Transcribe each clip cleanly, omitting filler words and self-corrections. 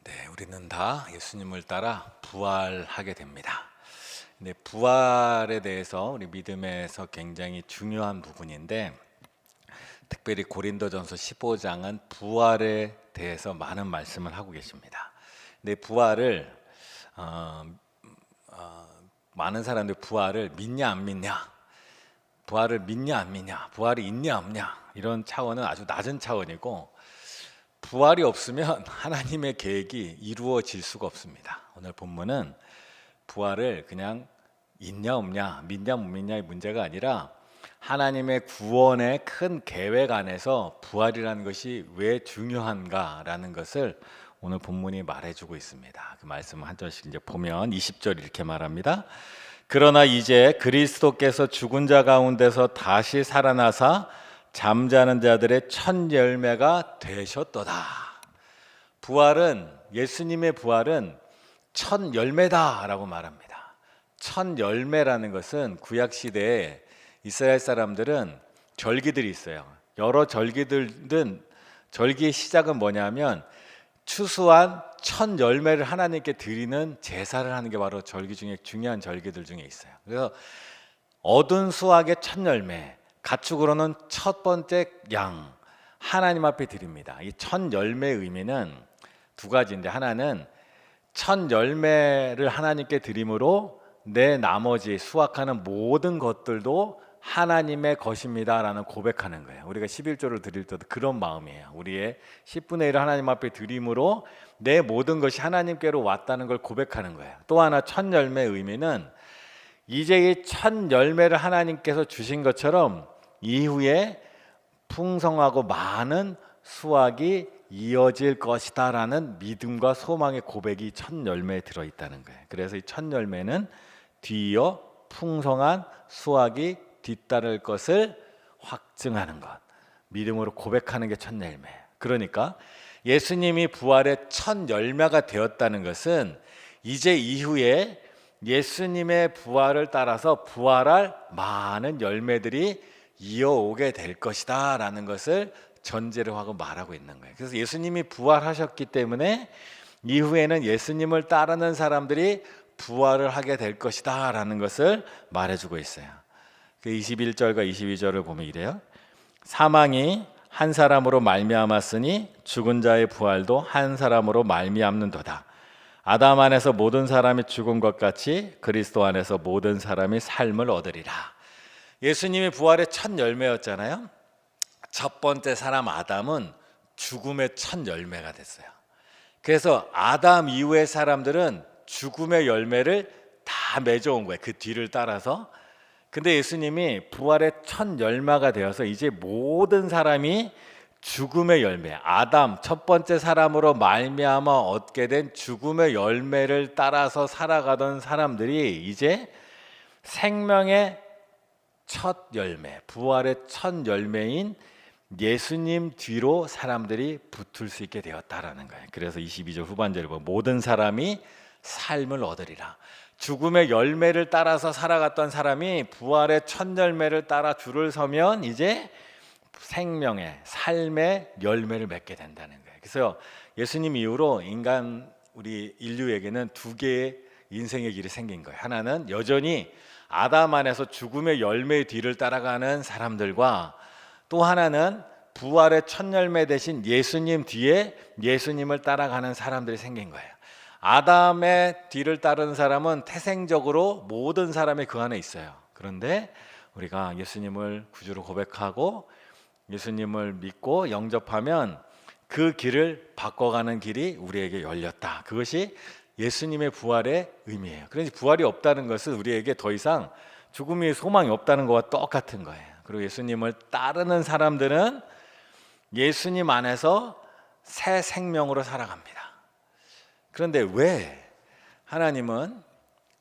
네, 우리는 다 예수님을 따라 부활하게 됩니다. 근데 부활에 대해서 우리 믿음에서 굉장히 중요한 부분인데, 특별히 고린도전서 15장은 부활에 대해서 많은 말씀을 하고 계십니다. 근데 부활을 많은 사람들이 부활을 믿냐 안 믿냐, 부활을 믿냐 안 믿냐, 부활이 있냐 없냐, 이런 차원은 아주 낮은 차원이고, 부활이 없으면 하나님의 계획이 이루어질 수가 없습니다. 오늘 본문은 부활을 그냥 있냐 없냐, 믿냐 못 믿냐의 문제가 아니라 하나님의 구원의 큰 계획 안에서 부활이라는 것이 왜 중요한가라는 것을 오늘 본문이 말해주고 있습니다. 그 말씀을 한 절씩 이제 보면 20절 이렇게 말합니다. 그러나 이제 그리스도께서 죽은 자 가운데서 다시 살아나사 잠자는 자들의 첫 열매가 되셨도다. 부활은, 예수님의 부활은 첫 열매다라고 말합니다. 첫 열매라는 것은 구약 시대에 이스라엘 사람들은 절기들이 있어요. 여러 절기들은, 절기의 시작은 뭐냐면 추수한 첫 열매를 하나님께 드리는 제사를 하는 게 바로 절기 중에 중요한 절기들 중에 있어요. 그래서 얻은 수확의 첫 열매, 가축으로는 첫 번째 양, 하나님 앞에 드립니다. 이 첫 열매의 의미는 두 가지인데, 하나는 첫 열매를 하나님께 드림으로 내 나머지 수확하는 모든 것들도 하나님의 것입니다라는 고백하는 거예요. 우리가 11조를 드릴 때도 그런 마음이에요. 우리의 10분의 1을 하나님 앞에 드림으로 내 모든 것이 하나님께로 왔다는 걸 고백하는 거예요. 또 하나, 첫 열매의 의미는 이제 이 첫 열매를 하나님께서 주신 것처럼 이후에 풍성하고 많은 수확이 이어질 것이다 라는 믿음과 소망의 고백이 첫 열매에 들어있다는 거예요. 그래서 이 첫 열매는 뒤이어 풍성한 수확이 뒤따를 것을 확증하는 것, 믿음으로 고백하는 게 첫 열매. 그러니까 예수님이 부활의 첫 열매가 되었다는 것은 이제 이후에 예수님의 부활을 따라서 부활할 많은 열매들이 이어오게 될 것이다 라는 것을 전제로 하고 말하고 있는 거예요. 그래서 예수님이 부활하셨기 때문에 이후에는 예수님을 따르는 사람들이 부활을 하게 될 것이다 라는 것을 말해주고 있어요. 그 21절과 22절을 보면 이래요. 사망이 한 사람으로 말미암았으니 죽은 자의 부활도 한 사람으로 말미암는도다. 아담 안에서 모든 사람이 죽은 것 같이 그리스도 안에서 모든 사람이 삶을 얻으리라. 예수님의 부활의 첫 열매였잖아요. 첫 번째 사람 아담은 죽음의 첫 열매가 됐어요. 그래서 아담 이후의 사람들은 죽음의 열매를 다 맺어온 거예요. 그 뒤를 따라서. 근데 예수님이 부활의 첫 열매가 되어서 이제 모든 사람이 죽음의 열매, 아담 첫 번째 사람으로 말미암아 얻게 된 죽음의 열매를 따라서 살아가던 사람들이 이제 생명의 첫 열매, 부활의 첫 열매인 예수님 뒤로 사람들이 붙을 수 있게 되었다라는 거예요. 그래서 22절 후반절에 보면 모든 사람이 삶을 얻으리라. 죽음의 열매를 따라서 살아갔던 사람이 부활의 첫 열매를 따라 줄을 서면 이제 생명의, 삶의 열매를 맺게 된다는 거예요. 그래서 예수님 이후로 우리 인류에게는 두 개의 인생의 길이 생긴 거예요. 하나는 여전히 아담 안에서 죽음의 열매의 뒤를 따라가는 사람들과, 또 하나는 부활의 첫 열매 대신 예수님 뒤에 예수님을 따라가는 사람들이 생긴 거예요. 아담의 뒤를 따르는 사람은 태생적으로 모든 사람이 그 안에 있어요. 그런데 우리가 예수님을 구주로 고백하고 예수님을 믿고 영접하면 그 길을 바꿔가는 길이 우리에게 열렸다. 그것이 예수님의 부활의 의미예요. 그러니 부활이 없다는 것은 우리에게 더 이상 죽음이 소망이 없다는 것과 똑같은 거예요. 그리고 예수님을 따르는 사람들은 예수님 안에서 새 생명으로 살아갑니다. 그런데 왜 하나님은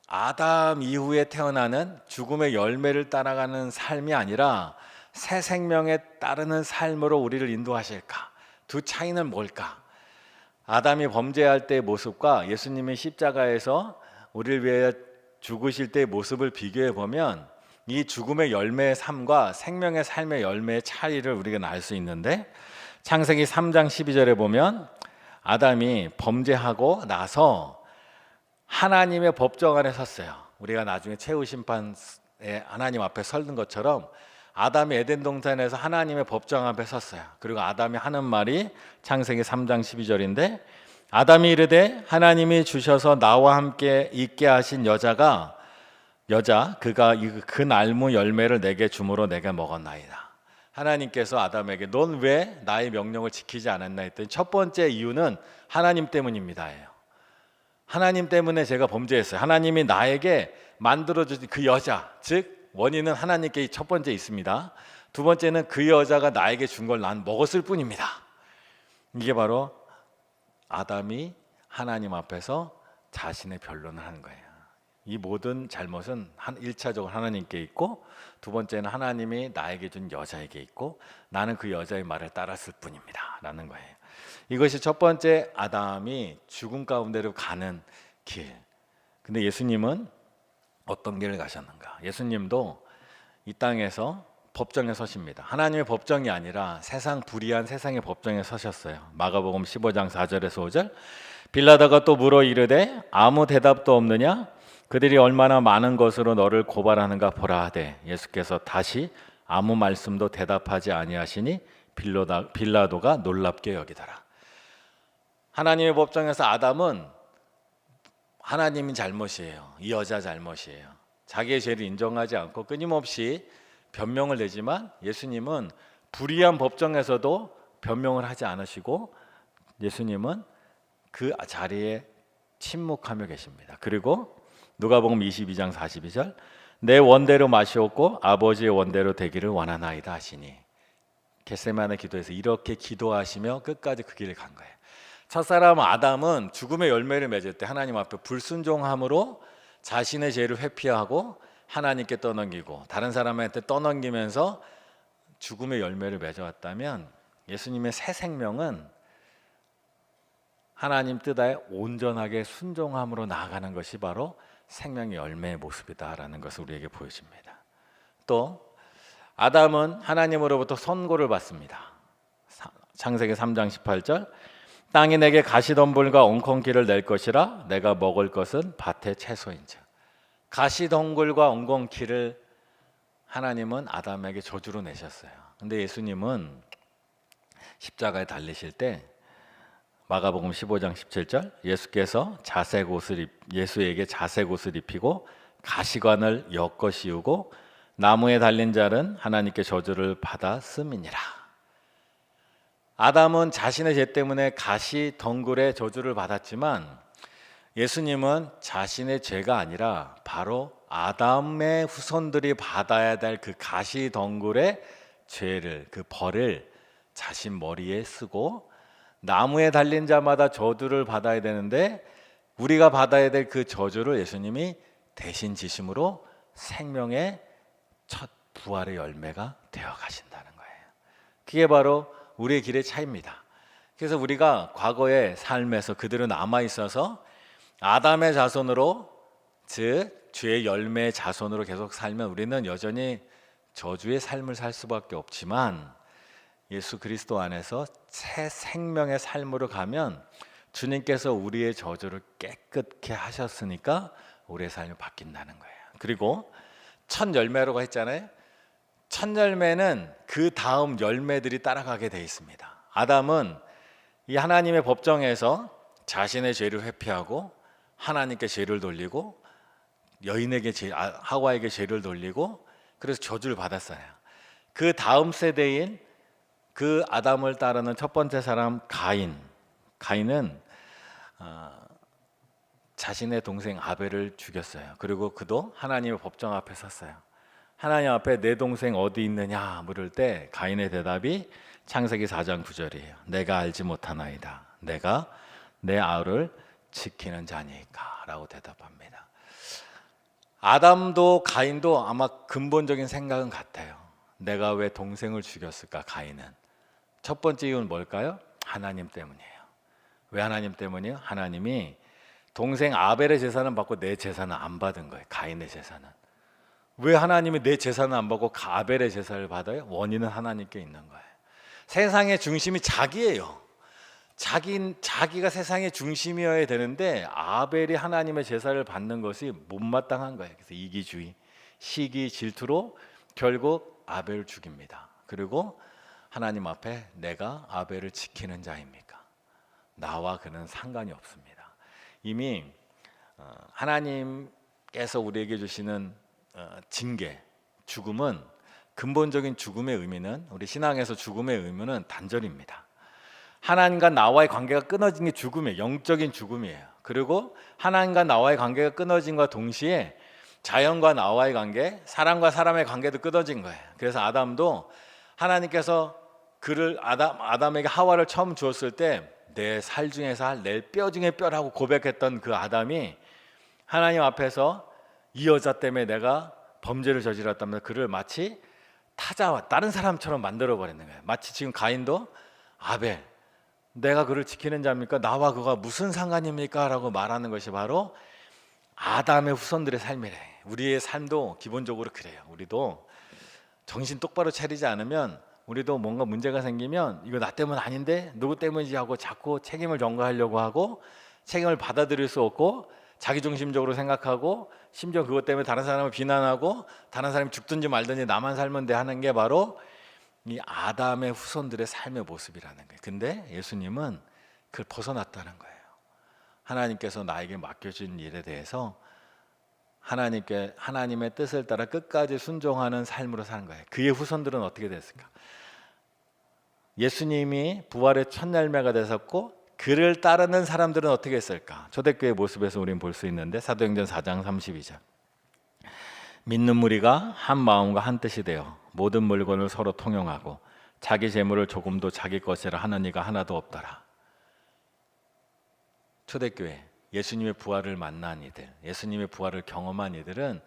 아담 이후에 태어나는 죽음의 열매를 따라가는 삶이 아니라 새 생명에 따르는 삶으로 우리를 인도하실까? 두 차이는 뭘까? 아담이 범죄할 때의 모습과 예수님이 십자가에서 우리를 위해 죽으실 때의 모습을 비교해 보면 이 죽음의 열매의 삶과 생명의 삶의 열매의 차이를 우리가 알 수 있는데, 창세기 3장 12절에 보면 아담이 범죄하고 나서 하나님의 법정 안에 섰어요. 우리가 나중에 최후 심판에 하나님 앞에 서는 것처럼 아담이 에덴 동산에서 하나님의 법정 앞에 섰어요. 그리고 아담이 하는 말이 창세기 3장 12절인데, 아담이 이르되 하나님이 주셔서 나와 함께 있게 하신 여자 그가 그 날무 열매를 내게 주므로 내가 먹었나이다. 하나님께서 아담에게 넌 왜 나의 명령을 지키지 않았나 했더니 첫 번째 이유는 하나님 때문입니다. 하나님 때문에 제가 범죄했어요. 하나님이 나에게 만들어주신 그 여자, 즉 원인은 하나님께 첫 번째 있습니다. 두 번째는 그 여자가 나에게 준 걸 난 먹었을 뿐입니다. 이게 바로 아담이 하나님 앞에서 자신의 변론을 하는 거예요. 이 모든 잘못은 1차적으로 하나님께 있고, 두 번째는 하나님이 나에게 준 여자에게 있고, 나는 그 여자의 말을 따랐을 뿐입니다 라는 거예요. 이것이 첫 번째 아담이 죽음 가운데로 가는 길. 근데 예수님은 어떤 길을 가셨는가? 예수님도 이 땅에서 법정에 서십니다. 하나님의 법정이 아니라 불의한 세상의 법정에 서셨어요. 마가복음 15장 4절에서 5절. 빌라도가 또 물어 이르되 아무 대답도 없느냐? 그들이 얼마나 많은 것으로 너를 고발하는가 보라 하되, 예수께서 다시 아무 말씀도 대답하지 아니하시니 빌라도가 놀랍게 여기더라. 하나님의 법정에서 아담은 하나님이 잘못이에요. 이 여자 잘못이에요. 자기의 죄를 인정하지 않고 끊임없이 변명을 내지만, 예수님은 불의한 법정에서도 변명을 하지 않으시고 예수님은 그 자리에 침묵하며 계십니다. 그리고 누가복음 22장 42절, 내 원대로 마시옵고 아버지의 원대로 되기를 원하나이다 하시니, 겟세마네 기도에서 이렇게 기도하시며 끝까지 그 길을 간 거예요. 첫사람 아담은 죽음의 열매를 맺을 때 하나님 앞에 불순종함으로 자신의 죄를 회피하고 하나님께 떠넘기고 다른 사람한테 떠넘기면서 죽음의 열매를 맺어왔다면, 예수님의 새 생명은 하나님 뜻에 온전하게 순종함으로 나아가는 것이 바로 생명의 열매의 모습이다라는 것을 우리에게 보여줍니다. 또 아담은 하나님으로부터 선고를 받습니다. 창세기 3장 18절, 땅이 내게 가시덤불과 엉겅퀴를 낼 것이라 내가 먹을 것은 밭의 채소인즉. 가시덤불과 엉겅퀴를 하나님은 아담에게 저주로 내셨어요. 근데 예수님은 십자가에 달리실 때 마가복음 15장 17절, 예수께서 예수에게 자색 옷을 입히고 가시관을 엮어 씌우고 나무에 달린 자는 하나님께 저주를 받았음이니라. 아담은 자신의 죄 때문에 가시 덩굴의 저주를 받았지만, 예수님은 자신의 죄가 아니라 바로 아담의 후손들이 받아야 될 그 가시 덩굴의 죄를, 그 벌을 자신 머리에 쓰고 나무에 달린 자마다 저주를 받아야 되는데, 우리가 받아야 될 그 저주를 예수님이 대신 지심으로 생명의 첫 부활의 열매가 되어 가신다는 거예요. 그게 바로 우리의 길의 차이입니다. 그래서 우리가 과거의 삶에서 그대로 남아 있어서 아담의 자손으로, 즉 죄의 열매의 자손으로 계속 살면 우리는 여전히 저주의 삶을 살 수밖에 없지만, 예수 그리스도 안에서 새 생명의 삶으로 가면 주님께서 우리의 저주를 깨끗게 하셨으니까 우리의 삶이 바뀐다는 거예요. 그리고 첫 열매라고 했잖아요. 첫 열매는 그 다음 열매들이 따라가게 돼 있습니다. 아담은 이 하나님의 법정에서 자신의 죄를 회피하고 하나님께 죄를 돌리고 하와에게 죄를 돌리고, 그래서 저주를 받았어요. 그 다음 세대인 그 아담을 따르는 첫 번째 사람 가인은 자신의 동생 아벨을 죽였어요. 그리고 그도 하나님의 법정 앞에 섰어요. 하나님 앞에 내 동생 어디 있느냐 물을 때 가인의 대답이 창세기 4장 9절이에요. 내가 알지 못하나이다. 내가 내 아우를 지키는 자니까 라고 대답합니다. 아담도 가인도 아마 근본적인 생각은 같아요. 내가 왜 동생을 죽였을까? 가인은 첫 번째 이유는 뭘까요? 하나님 때문이에요. 왜 하나님 때문이에요? 하나님이 동생 아벨의 제사는 받고 내 제사는 안 받은 거예요. 가인의 제사는. 왜 하나님이 내 제사는 안 받고 아벨의 제사를 받아요? 원인은 하나님께 있는 거예요. 세상의 중심이 자기예요. 자기가 세상의 중심이어야 되는데 아벨이 하나님의 제사를 받는 것이 못마땅한 거예요. 그래서 이기주의, 시기, 질투로 결국 아벨을 죽입니다. 그리고 하나님 앞에 내가 아벨을 지키는 자입니까? 나와 그는 상관이 없습니다. 이미 하나님께서 우리에게 주시는 징계, 죽음은 근본적인 죽음의 의미는, 우리 신앙에서 죽음의 의미는 단절입니다. 하나님과 나와의 관계가 끊어진 게 죽음이에요. 영적인 죽음이에요. 그리고 하나님과 나와의 관계가 끊어진과 동시에 자연과 나와의 관계, 사람과 사람의 관계도 끊어진 거예요. 그래서 아담도 하나님께서 아담에게 하와를 처음 주었을 때 내 살 중에 살, 내 뼈 중에 뼈라고 고백했던 그 아담이 하나님 앞에서 이 여자 때문에 내가 범죄를 저질렀다면 그를 마치 타자와 다른 사람처럼 만들어 버리는 거예요. 마치 지금 가인도 아벨, 내가 그를 지키는 자입니까? 나와 그가 무슨 상관입니까? 라고 말하는 것이 바로 아담의 후손들의 삶이래. 우리의 삶도 기본적으로 그래요. 우리도 정신 똑바로 차리지 않으면, 우리도 뭔가 문제가 생기면 이거 나 때문 아닌데 누구 때문이지 하고 자꾸 책임을 전가하려고 하고, 책임을 받아들일 수 없고 자기중심적으로 생각하고, 심지어 그것 때문에 다른 사람을 비난하고 다른 사람이 죽든지 말든지 나만 살면 돼 하는 게 바로 이 아담의 후손들의 삶의 모습이라는 거예요. 근데 예수님은 그걸 벗어났다는 거예요. 하나님께서 나에게 맡겨진 일에 대해서 하나님의 뜻을 따라 끝까지 순종하는 삶으로 사는 거예요. 그의 후손들은 어떻게 됐을까? 예수님이 부활의 첫 열매가 되셨고 그를 따르는 사람들은 어떻게 했을까? 초대교회 모습에서 우리는 볼 수 있는데, 사도행전 4장 32절, 믿는 무리가 한 마음과 한 뜻이 되어 모든 물건을 서로 통용하고 자기 재물을 조금도 자기 것이라 하는 이가 하나도 없더라. 초대교회, 예수님의 부활을 만난 이들, 예수님의 부활을 경험한 이들은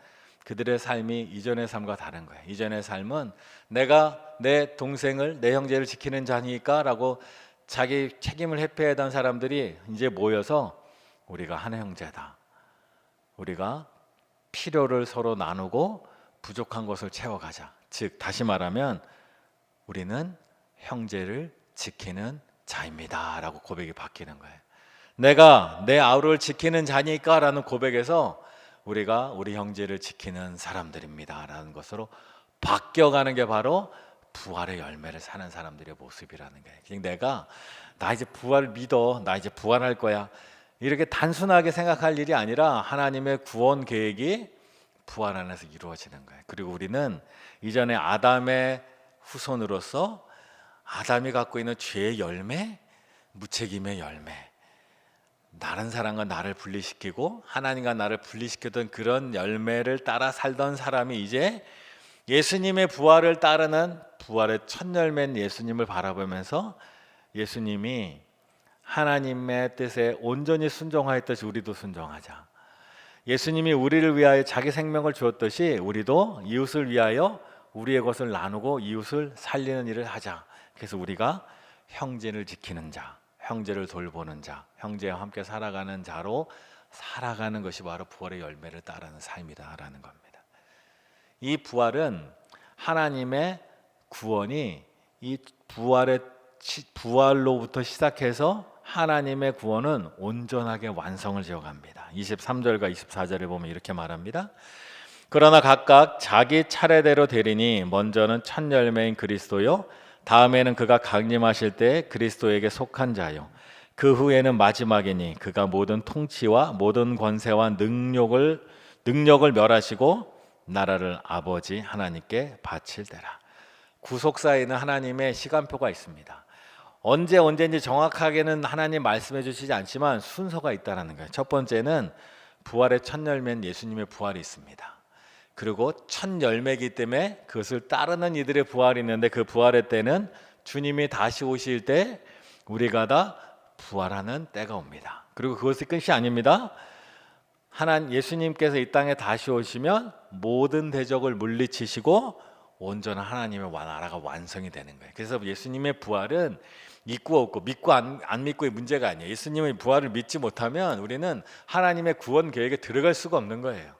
그들의 삶이 이전의 삶과 다른 거예요. 이전의 삶은 내가 내 동생을, 내 형제를 지키는 자니까 라고 자기 책임을 회피하던 사람들이 이제 모여서 우리가 한 형제다, 우리가 필요를 서로 나누고 부족한 것을 채워가자. 즉 다시 말하면 우리는 형제를 지키는 자입니다 라고 고백이 바뀌는 거예요. 내가 내 아우를 지키는 자니까 라는 고백에서 우리가 우리 형제를 지키는 사람들입니다 라는 것으로 바뀌어가는 게 바로 부활의 열매를 사는 사람들의 모습이라는 거예요. 내가 나 이제 부활을 믿어, 나 이제 부활할 거야, 이렇게 단순하게 생각할 일이 아니라 하나님의 구원 계획이 부활 안에서 이루어지는 거예요. 그리고 우리는 이전에 아담의 후손으로서 아담이 갖고 있는 죄의 열매, 무책임의 열매, 다른 사람과 나를 분리시키고 하나님과 나를 분리시켰던 그런 열매를 따라 살던 사람이 이제 예수님의 부활을 따르는 부활의 첫 열매인 예수님을 바라보면서 예수님이 하나님의 뜻에 온전히 순종하였듯이 우리도 순종하자. 예수님이 우리를 위하여 자기 생명을 주었듯이 우리도 이웃을 위하여 우리의 것을 나누고 이웃을 살리는 일을 하자. 그래서 우리가 형제를 지키는 자, 형제를 돌보는 자, 형제와 함께 살아가는 자로 살아가는 것이 바로 부활의 열매를 따르는 삶이다라는 겁니다. 이 부활은 하나님의 구원이 이 부활로부터 시작해서 하나님의 구원은 온전하게 완성을 지어갑니다. 23절과 24절에 보면 이렇게 말합니다. 그러나 각각 자기 차례대로 되리니 먼저는 첫 열매인 그리스도요, 다음에는 그가 강림하실 때 그리스도에게 속한 자요, 그 후에는 마지막이니 그가 모든 통치와 모든 권세와 능력을 멸하시고 나라를 아버지 하나님께 바칠 때라. 구속사에는 하나님의 시간표가 있습니다. 언제인지 정확하게는 하나님 말씀해 주시지 않지만 순서가 있다는 거예요. 첫 번째는 부활의 첫 열매인 예수님의 부활이 있습니다. 그리고 첫 열매이기 때문에 그것을 따르는 이들의 부활이 있는데, 그 부활의 때는 주님이 다시 오실 때 우리가 다 부활하는 때가 옵니다. 그리고 그것이 끝이 아닙니다. 예수님께서 이 땅에 다시 오시면 모든 대적을 물리치시고 온전한 하나님의 나라가 완성이 되는 거예요. 그래서 예수님의 부활은 믿고 없고, 믿고 안 믿고의 문제가 아니에요. 예수님의 부활을 믿지 못하면 우리는 하나님의 구원 계획에 들어갈 수가 없는 거예요.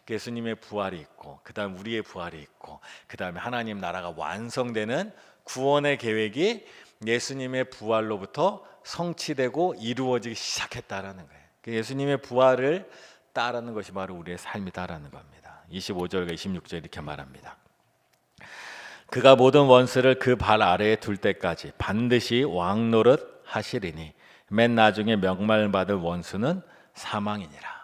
예수님의 부활이 있고, 그 다음 우리의 부활이 있고, 그 다음에 하나님 나라가 완성되는 구원의 계획이 예수님의 부활로부터 성취되고 이루어지기 시작했다라는 거예요. 예수님의 부활을 따르는 것이 바로 우리의 삶이다라는 겁니다. 25절과 26절 이렇게 말합니다. 그가 모든 원수를 그 발 아래에 둘 때까지 반드시 왕 노릇 하시리니 맨 나중에 명말받을 원수는 사망이니라.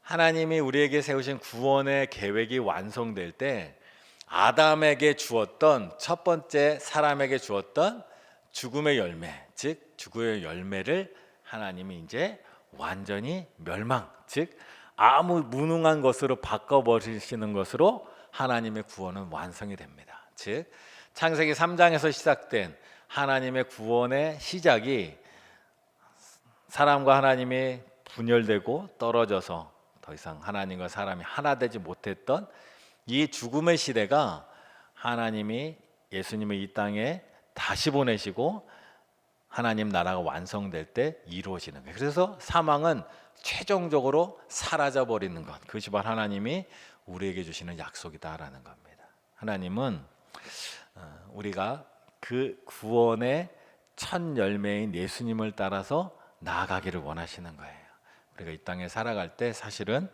하나님이 우리에게 세우신 구원의 계획이 완성될 때 아담에게 주었던 첫 번째 사람에게 주었던 죽음의 열매, 즉 죽음의 열매를 하나님이 이제 완전히 멸망, 즉 아무 무능한 것으로 바꿔버리시는 것으로 하나님의 구원은 완성이 됩니다. 즉 창세기 3장에서 시작된 하나님의 구원의 시작이 사람과 하나님이 분열되고 떨어져서 더 이상 하나님과 사람이 하나 되지 못했던 이 죽음의 시대가 하나님이 예수님을 이 땅에 다시 보내시고 하나님 나라가 완성될 때 이루어지는 거예요. 그래서 사망은 최종적으로 사라져 버리는 것, 그것이 바로 하나님이 우리에게 주시는 약속이다라는 겁니다. 하나님은 우리가 그 구원의 첫 열매인 예수님을 따라서 나아가기를 원하시는 거예요. 우리가 이 땅에 살아갈 때 사실은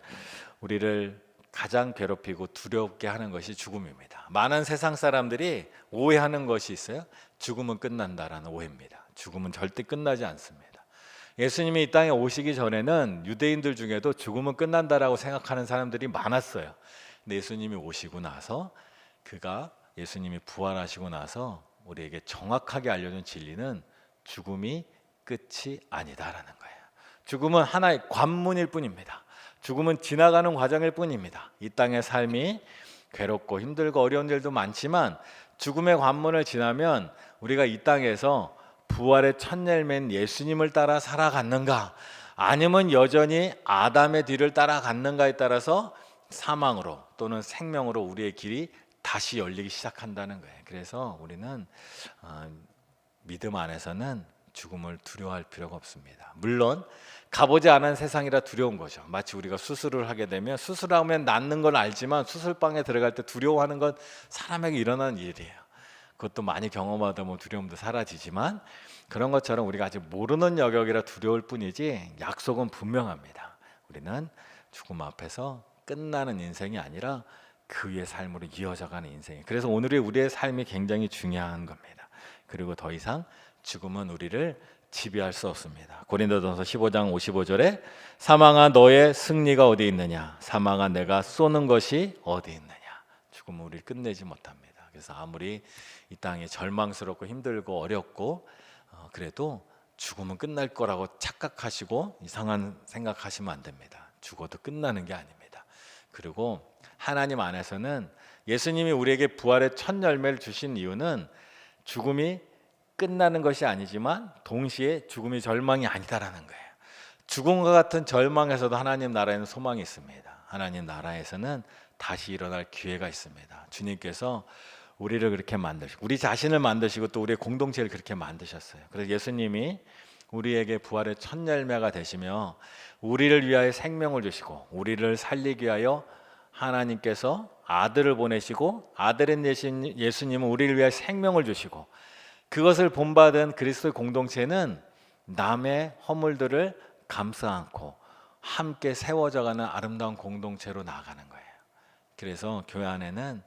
우리를 가장 괴롭히고 두렵게 하는 것이 죽음입니다. 많은 세상 사람들이 오해하는 것이 있어요. 죽음은 끝난다라는 오해입니다. 죽음은 절대 끝나지 않습니다. 예수님이 이 땅에 오시기 전에는 유대인들 중에도 죽음은 끝난다라고 생각하는 사람들이 많았어요. 근데 예수님이 오시고 나서 예수님이 부활하시고 나서 우리에게 정확하게 알려준 진리는 죽음이 끝이 아니다라는 거예요. 죽음은 하나의 관문일 뿐입니다. 죽음은 지나가는 과정일 뿐입니다. 이 땅의 삶이 괴롭고 힘들고 어려운 일도 많지만 죽음의 관문을 지나면 우리가 이 땅에서 부활의 첫 열매인 예수님을 따라 살아갔는가, 아니면 여전히 아담의 뒤를 따라갔는가에 따라서 사망으로 또는 생명으로 우리의 길이 다시 열리기 시작한다는 거예요. 그래서 우리는 믿음 안에서는 죽음을 두려워할 필요가 없습니다. 물론 가보지 않은 세상이라 두려운 거죠. 마치 우리가 수술을 하게 되면 수술하면 낫는 걸 알지만 수술방에 들어갈 때 두려워하는 건 사람에게 일어나는 일이에요. 그것도 많이 경험하다 보면 두려움도 사라지지만 그런 것처럼 우리가 아직 모르는 영역이라 두려울 뿐이지 약속은 분명합니다. 우리는 죽음 앞에서 끝나는 인생이 아니라 그 위의 삶으로 이어져가는 인생이에요. 그래서 오늘의 우리의 삶이 굉장히 중요한 겁니다. 그리고 더 이상 죽음은 우리를 지배할 수 없습니다. 고린도전서 15장 55절에 사망아 너의 승리가 어디 있느냐, 사망아 내가 쏘는 것이 어디 있느냐. 죽음은 우리를 끝내지 못합니다. 그래서 아무리 이 땅이 절망스럽고 힘들고 어렵고 그래도 죽음은 끝날 거라고 착각하시고 이상한 생각하시면 안 됩니다. 죽어도 끝나는 게 아닙니다. 그리고 하나님 안에서는 예수님이 우리에게 부활의 첫 열매를 주신 이유는 죽음이 끝나는 것이 아니지만 동시에 죽음이 절망이 아니다라는 거예요. 죽음과 같은 절망에서도 하나님 나라에는 소망이 있습니다. 하나님 나라에서는 다시 일어날 기회가 있습니다. 주님께서 우리를 그렇게 만드시고 우리 자신을 만드시고 또 우리의 공동체를 그렇게 만드셨어요. 그래서 예수님이 우리에게 부활의 첫 열매가 되시며 우리를 위하여 생명을 주시고 우리를 살리기 위하여 하나님께서 아들을 보내시고 아들인 예수님은 우리를 위하여 생명을 주시고 그것을 본받은 그리스도의 공동체는 남의 허물들을 감싸 안고 함께 세워져가는 아름다운 공동체로 나아가는 거예요. 그래서 교회 안에는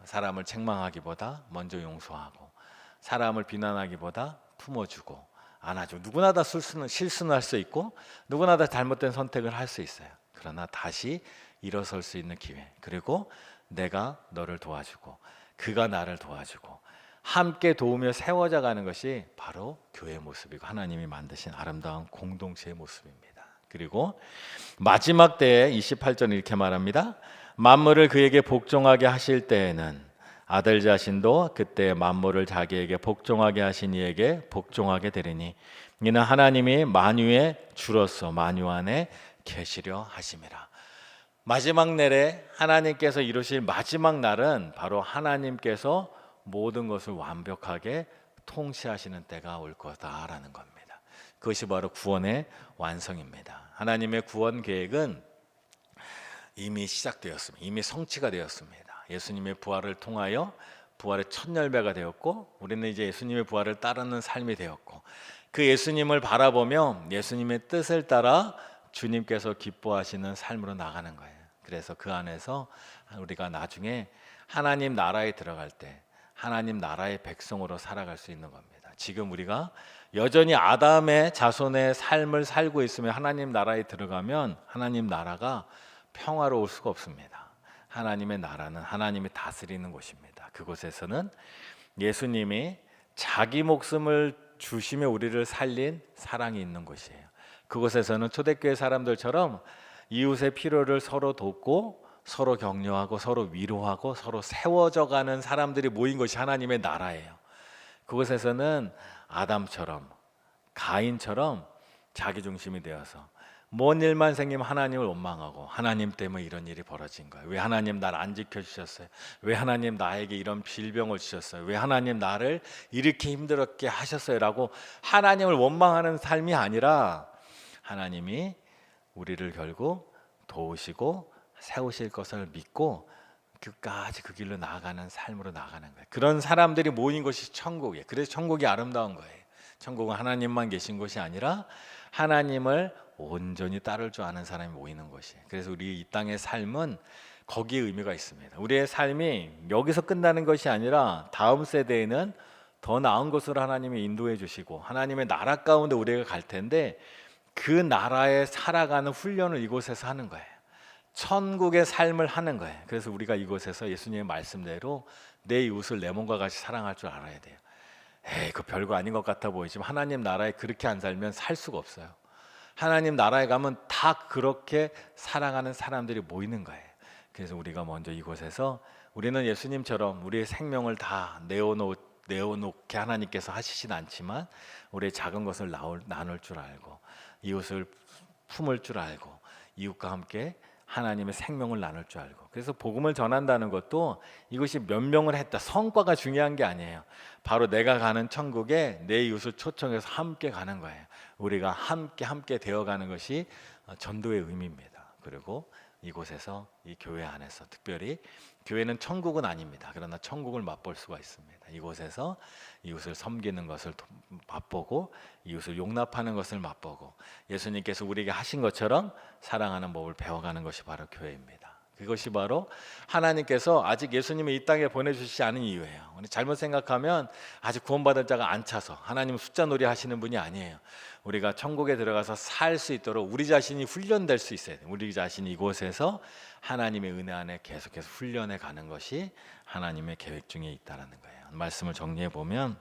사람을 책망하기보다 먼저 용서하고 사람을 비난하기보다 품어주고 안아주고 누구나 다 실수는 할 수 있고 누구나 다 잘못된 선택을 할 수 있어요. 그러나 다시 일어설 수 있는 기회, 그리고 내가 너를 도와주고 그가 나를 도와주고 함께 도우며 세워져 가는 것이 바로 교회의 모습이고 하나님이 만드신 아름다운 공동체의 모습입니다. 그리고 마지막 때에 28절 이렇게 말합니다. 만물을 그에게 복종하게 하실 때에는 아들 자신도 그때 만물을 자기에게 복종하게 하신 이에게 복종하게 되리니 이는 하나님이 만유의 주로서 만유 안에 계시려 하심이라. 마지막 날에 하나님께서 이루실 마지막 날은 바로 하나님께서 모든 것을 완벽하게 통치하시는 때가 올 거다라는 겁니다. 그것이 바로 구원의 완성입니다. 하나님의 구원 계획은 이미 시작되었습니다. 이미 성취가 되었습니다. 예수님의 부활을 통하여 부활의 첫 열매가 되었고 우리는 이제 예수님의 부활을 따르는 삶이 되었고 그 예수님을 바라보며 예수님의 뜻을 따라 주님께서 기뻐하시는 삶으로 나가는 거예요. 그래서 그 안에서 우리가 나중에 하나님 나라에 들어갈 때 하나님 나라의 백성으로 살아갈 수 있는 겁니다. 지금 우리가 여전히 아담의 자손의 삶을 살고 있으면 하나님 나라에 들어가면 하나님 나라가 평화로울 수가 없습니다. 하나님의 나라는 하나님이 다스리는 곳입니다. 그곳에서는 예수님이 자기 목숨을 주시며 우리를 살린 사랑이 있는 곳이에요. 그곳에서는 초대교회 사람들처럼 이웃의 필요를 서로 돕고 서로 격려하고 서로 위로하고 서로 세워져가는 사람들이 모인 것이 하나님의 나라예요. 그곳에서는 아담처럼 가인처럼 자기중심이 되어서 뭔 일만 생기면 하나님을 원망하고 하나님 때문에 이런 일이 벌어진 거예요. 왜 하나님 나를 안 지켜주셨어요? 왜 하나님 나에게 이런 질병을 주셨어요? 왜 하나님 나를 이렇게 힘들었게 하셨어요? 라고 하나님을 원망하는 삶이 아니라 하나님이 우리를 결국 도우시고 세우실 것을 믿고 끝까지 그 길로 나아가는 삶으로 나가는 거예요. 그런 사람들이 모인 것이 천국이에요. 그래서 천국이 아름다운 거예요. 천국은 하나님만 계신 곳이 아니라 하나님을 온전히 따를 줄 아는 사람이 모이는 곳이에요. 그래서 우리 이 땅의 삶은 거기에 의미가 있습니다. 우리의 삶이 여기서 끝나는 것이 아니라 다음 세대에는 더 나은 곳으로 하나님이 인도해 주시고 하나님의 나라 가운데 우리가 갈 텐데 그 나라에 살아가는 훈련을 이곳에서 하는 거예요. 천국의 삶을 하는 거예요. 그래서 우리가 이곳에서 예수님의 말씀대로 내 이웃을 내 몸과 같이 사랑할 줄 알아야 돼요. 에이, 그 별거 아닌 것 같아 보이지만 하나님 나라에 그렇게 안 살면 살 수가 없어요. 하나님 나라에 가면 다 그렇게 사랑하는 사람들이 모이는 거예요. 그래서 우리가 먼저 이곳에서 우리는 예수님처럼 우리의 생명을 다 내어놓게 하나님께서 하시진 않지만 우리의 작은 것을 나눌 줄 알고 이웃을 품을 줄 알고 이웃과 함께 하나님의 생명을 나눌 줄 알고 그래서 복음을 전한다는 것도 이것이 몇 명을 했다 성과가 중요한 게 아니에요. 바로 내가 가는 천국에 내 이웃을 초청해서 함께 가는 거예요. 우리가 함께 되어가는 것이 전도의 의미입니다. 그리고 이곳에서 이 교회 안에서 특별히 교회는 천국은 아닙니다. 그러나 천국을 맛볼 수가 있습니다. 이곳에서 이웃을 섬기는 것을 맛보고 이웃을 용납하는 것을 맛보고 예수님께서 우리에게 하신 것처럼 사랑하는 법을 배워가는 것이 바로 교회입니다. 그것이 바로 하나님께서 아직 예수님을 이 땅에 보내주시지 않은 이유예요. 우리 잘못 생각하면 아직 구원받을 자가 안 차서 하나님은 숫자 놀이 하시는 분이 아니에요. 우리가 천국에 들어가서 살 수 있도록 우리 자신이 훈련될 수 있어야 돼요. 우리 자신이 이곳에서 하나님의 은혜 안에 계속해서 훈련해 가는 것이 하나님의 계획 중에 있다는 거예요. 말씀을 정리해 보면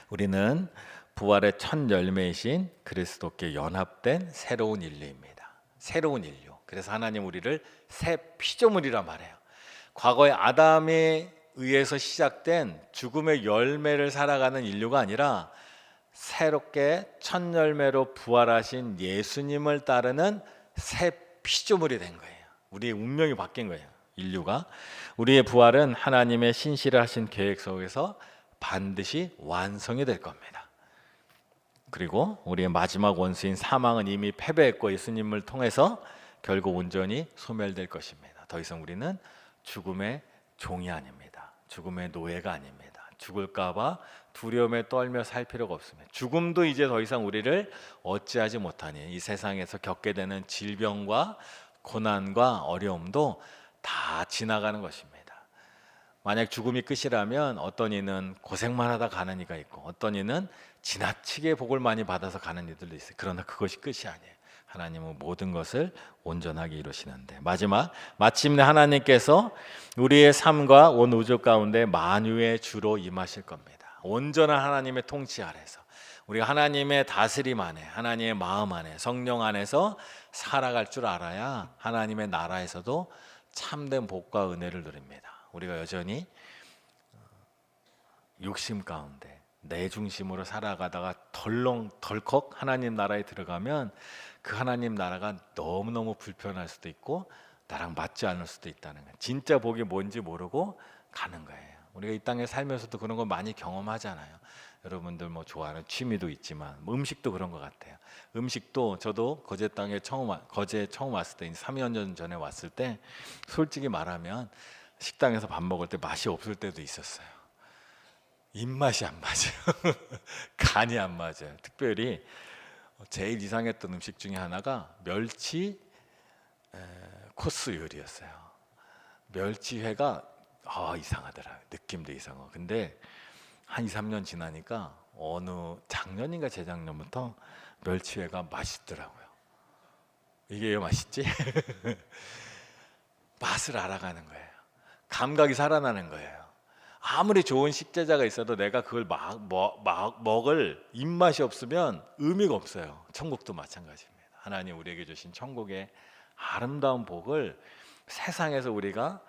우리는 부활의 첫 열매이신 그리스도께 연합된 새로운 인류입니다. 새로운 인류. 그래서 하나님 우리를 새 피조물이라 말해요. 과거에 아담에 의해서 시작된 죽음의 열매를 살아가는 인류가 아니라 새롭게 첫 열매로 부활하신 예수님을 따르는 새 피조물이 된 거예요. 우리의 운명이 바뀐 거예요. 인류가. 우리의 부활은 하나님의 신실하신 계획 속에서 반드시 완성이 될 겁니다. 그리고 우리의 마지막 원수인 사망은 이미 패배했고 예수님을 통해서 결국 온전히 소멸될 것입니다. 더 이상 우리는 죽음의 종이 아닙니다. 죽음의 노예가 아닙니다. 죽을까 봐 두려움에 떨며 살 필요가 없습니다. 죽음도 이제 더 이상 우리를 어찌하지 못하니 이 세상에서 겪게 되는 질병과 고난과 어려움도 다 지나가는 것입니다. 만약 죽음이 끝이라면 어떤 이는 고생만 하다 가는 이가 있고 어떤 이는 지나치게 복을 많이 받아서 가는 이들도 있어요. 그러나 그것이 끝이 아니에요. 하나님은 모든 것을 온전하게 이루시는데 마침내 하나님께서 우리의 삶과 온 우주 가운데 만유의 주로 임하실 겁니다. 온전한 하나님의 통치 아래서 우리가 하나님의 다스림 안에 하나님의 마음 안에 성령 안에서 살아갈 줄 알아야 하나님의 나라에서도 참된 복과 은혜를 누립니다. 우리가 여전히 욕심 가운데 내 중심으로 살아가다가 덜컥 하나님 나라에 들어가면 그 하나님 나라가 너무너무 불편할 수도 있고 나랑 맞지 않을 수도 있다는 거예요. 진짜 복이 뭔지 모르고 가는 거예요. 우리가 이 땅에 살면서도 그런 거 많이 경험하잖아요. 여러분들 뭐 좋아하는 취미도 있지만 음식도 그런 것 같아요. 음식도 저도 거제 처음 왔을 때 3년 전에 왔을 때 솔직히 말하면 식당에서 밥 먹을 때 맛이 없을 때도 있었어요. 입맛이 안 맞아요. 간이 안 맞아요. 특별히 제일 이상했던 음식 중에 하나가 멸치 코스 요리였어요. 멸치회가 이상하더라고요. 느낌도 이상하고. 근데 한 2, 3년 지나니까 어느 작년인가 재작년부터 멸치회가 맛있더라고요. 이게 왜 맛있지? 맛을 알아가는 거예요. 감각이 살아나는 거예요. 아무리 좋은 식재자가 있어도 내가 그걸 먹을 입맛이 없으면 의미가 없어요. 천국도 마찬가지입니다. 하나님 우리에게 주신 천국의 아름다운 복을 세상에서 우리가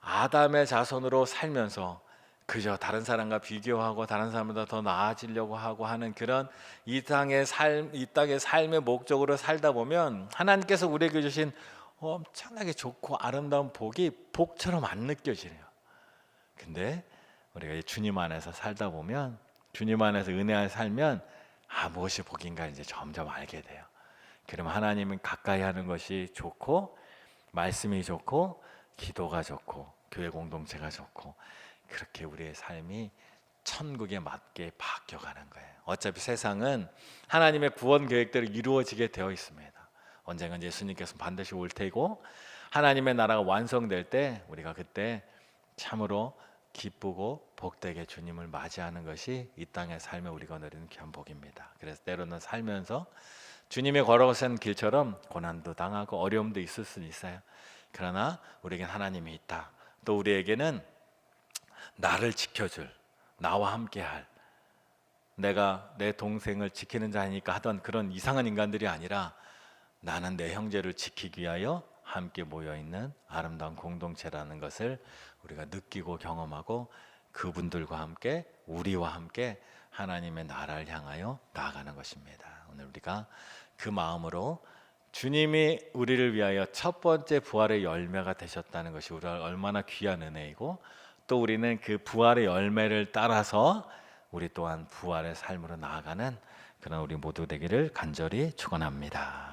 아담의 자손으로 살면서 그저 다른 사람과 비교하고 다른 사람보다 더 나아지려고 하고 하는 그런 이 땅의 삶의 목적으로 살다 보면 하나님께서 우리에게 주신 엄청나게 좋고 아름다운 복이 복처럼 안 느껴지네요. 근데 우리가 주님 안에서 살다 보면, 주님 안에서 은혜 안에 살면 무엇이 복인가 이제 점점 알게 돼요. 그러면 하나님은 가까이 하는 것이 좋고, 말씀이 좋고, 기도가 좋고, 교회 공동체가 좋고, 그렇게 우리의 삶이 천국에 맞게 바뀌어가는 거예요. 어차피 세상은 하나님의 구원 계획대로 이루어지게 되어 있습니다. 언젠가 예수님께서 반드시 올 테고 하나님의 나라가 완성될 때 우리가 그때 참으로 기쁘고 복되게 주님을 맞이하는 것이 이 땅의 삶에 우리가 누리는 귀한 복입니다. 그래서 때로는 살면서 주님의 걸어오신 길처럼 고난도 당하고 어려움도 있을 수 있어요. 그러나 우리에겐 하나님이 있다. 또 우리에게는 나를 지켜줄, 나와 함께할, 내가 내 동생을 지키는 자니까 하던 그런 이상한 인간들이 아니라 나는 내 형제를 지키기 위하여 함께 모여있는 아름다운 공동체라는 것을 우리가 느끼고 경험하고 그분들과 함께 우리와 함께 하나님의 나라를 향하여 나아가는 것입니다. 오늘 우리가 그 마음으로 주님이 우리를 위하여 첫 번째 부활의 열매가 되셨다는 것이 우리가 얼마나 귀한 은혜이고, 또 우리는 그 부활의 열매를 따라서 우리 또한 부활의 삶으로 나아가는 그런 우리 모두 되기를 간절히 축원합니다.